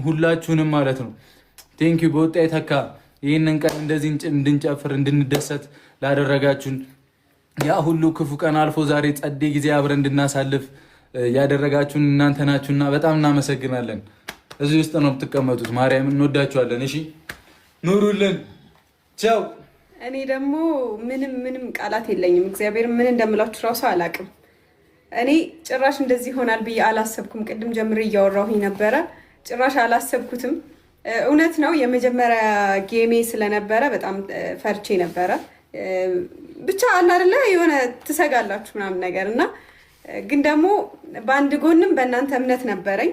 ሁላችሁንም ማለት ነው ቴንክ ዩ በወጣ የተካ ይህንን ቀን እንደዚህ እንድንጨፍር እንድንደሰት ላደረጋችሁን ያ ሁሉ ክፉ ቀን አልፎ ዛሬ ጸዴ ጊዜ አብረን እንድናሳልፍ ያደረጋችሁን እናንተ ናችሁና በጣም እናመሰግናለን። እዚህ ውስጥ ነው የምትቀመጡት። ማርያም እንወዳችኋለን። እሺ ኑሩልን። ቻው። እኔ ደግሞ ምንም ቃላት የለኝም። እግዚአብሔር ምን እንደምላችሁ ራሱ አላውቅም። እኔ ጭራሽ እንደዚህ ይሆናል ብዬ አላሰብኩም። ቅድም ጀምሬ እያወራሁኝ ነበረ። ጭራሽ አላሰብኩትም። እውነት ነው የመጀመሪያ ጌሜ ስለነበረ በጣም ፈርቼ ነበረ። ብቻ አለ አይደለ የሆነ ትሰጋላችሁ ምናምን ነገር እና ግን ደግሞ በአንድ ጎንም በእናንተ እምነት ነበረኝ።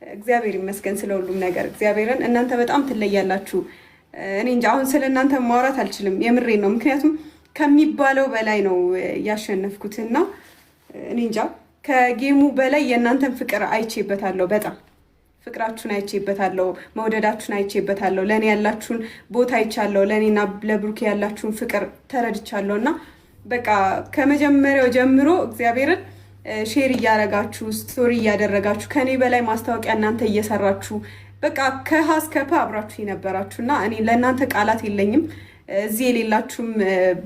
እግዚአብሔር ይመስገን ስለ ሁሉም ነገር። እግዚአብሔርን እናንተ በጣም ትለያላችሁ። እኔ እንጃ አሁን ስለ እናንተ ማውራት አልችልም። የምሬን ነው። ምክንያቱም ከሚባለው በላይ ነው ያሸነፍኩትና እኔ እንጃ ከጌሙ በላይ የእናንተን ፍቅር አይቼበታለሁ። በጣም ፍቅራችሁን አይቼበታለሁ። መውደዳችሁን አይቼበታለሁ። ለእኔ ያላችሁን ቦታ አይቻለሁ። ለእኔና ለብሩኬ ያላችሁን ፍቅር ተረድቻለሁ እና በቃ ከመጀመሪያው ጀምሮ እግዚአብሔርን ሼር እያደረጋችሁ ስቶሪ እያደረጋችሁ ከኔ በላይ ማስታወቂያ እናንተ እየሰራችሁ በቃ ከሀ እስከ ፐ አብራችሁ የነበራችሁና እኔ ለእናንተ ቃላት የለኝም። እዚህ የሌላችሁም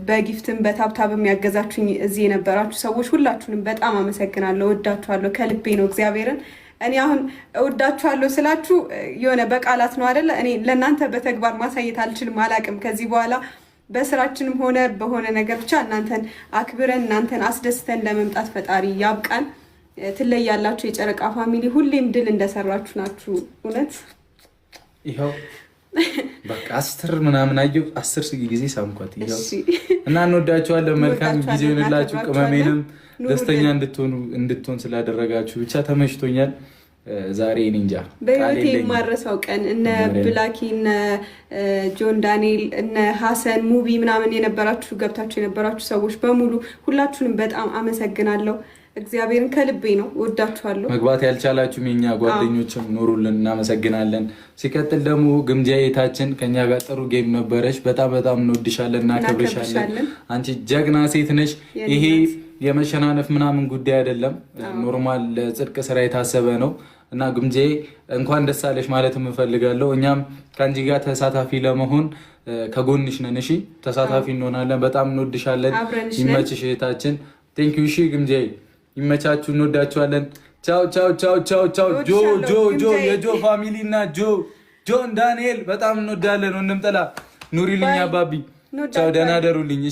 በጊፍትም በታብታብም ያገዛችሁኝ እዚህ የነበራችሁ ሰዎች ሁላችሁንም በጣም አመሰግናለሁ። እወዳችኋለሁ ከልቤ ነው። እግዚአብሔርን እኔ አሁን እወዳችኋለሁ ስላችሁ የሆነ በቃላት ነው አይደለ? እኔ ለእናንተ በተግባር ማሳየት አልችልም፣ አላቅም። ከዚህ በኋላ በስራችንም ሆነ በሆነ ነገር ብቻ እናንተን አክብረን እናንተን አስደስተን ለመምጣት ፈጣሪ ያብቃን። ትለያላችሁ የጨረቃ ፋሚሊ፣ ሁሌም ድል እንደሰራችሁ ናችሁ። እውነት ይኸው በቃ 10 ምናምን አየሁ 10 ጊዜ ሳምኳት። ይኸው እና እንወዳችኋለን። መልካም ጊዜ ይሁንላችሁ። ቅመሜንም ደስተኛ እንድትሆን ስላደረጋችሁ ብቻ ተመችቶኛል። ዛሬ እኔ እንጃ በህይወቴ የማረሳው ቀን እነ ብላኪ እነ ጆን ዳንኤል እነ ሀሰን ሙቢ ምናምን የነበራችሁ ገብታችሁ የነበራችሁ ሰዎች በሙሉ ሁላችሁንም በጣም አመሰግናለሁ። እግዚአብሔርን ከልቤ ነው ወዳችኋለሁ። መግባት ያልቻላችሁም የኛ ጓደኞችም ኑሩልን፣ እናመሰግናለን። ሲቀጥል ደግሞ ግምጃዬታችን ከኛ ጋር ጥሩ ጌም ነበረች። በጣም እንወድሻለን እና እናከብርሻለን። አንቺ ጀግና ሴት ነሽ። ይሄ የመሸናነፍ ምናምን ጉዳይ አይደለም። ኖርማል ለጽድቅ ስራ የታሰበ ነው እና ግምጄ እንኳን ደስ አለሽ ማለት እንፈልጋለሁ። እኛም ከአንቺ ጋር ተሳታፊ ለመሆን ከጎንሽ ነን። እሺ ተሳታፊ እንሆናለን። በጣም እንወድሻለን። ይመችሽ እህታችን። ቴንክ ዩ። እሺ ግምጄ ይመቻችሁ። እንወዳችኋለን። ቻው ቻው ቻው ቻው ቻው። ጆ የጆ ፋሚሊ እና ጆን ዳንኤል በጣም እንወዳለን። ወንድም ጥላ ኑሪልኝ። አባቢ ቻው፣ ደህና ደሩልኝ።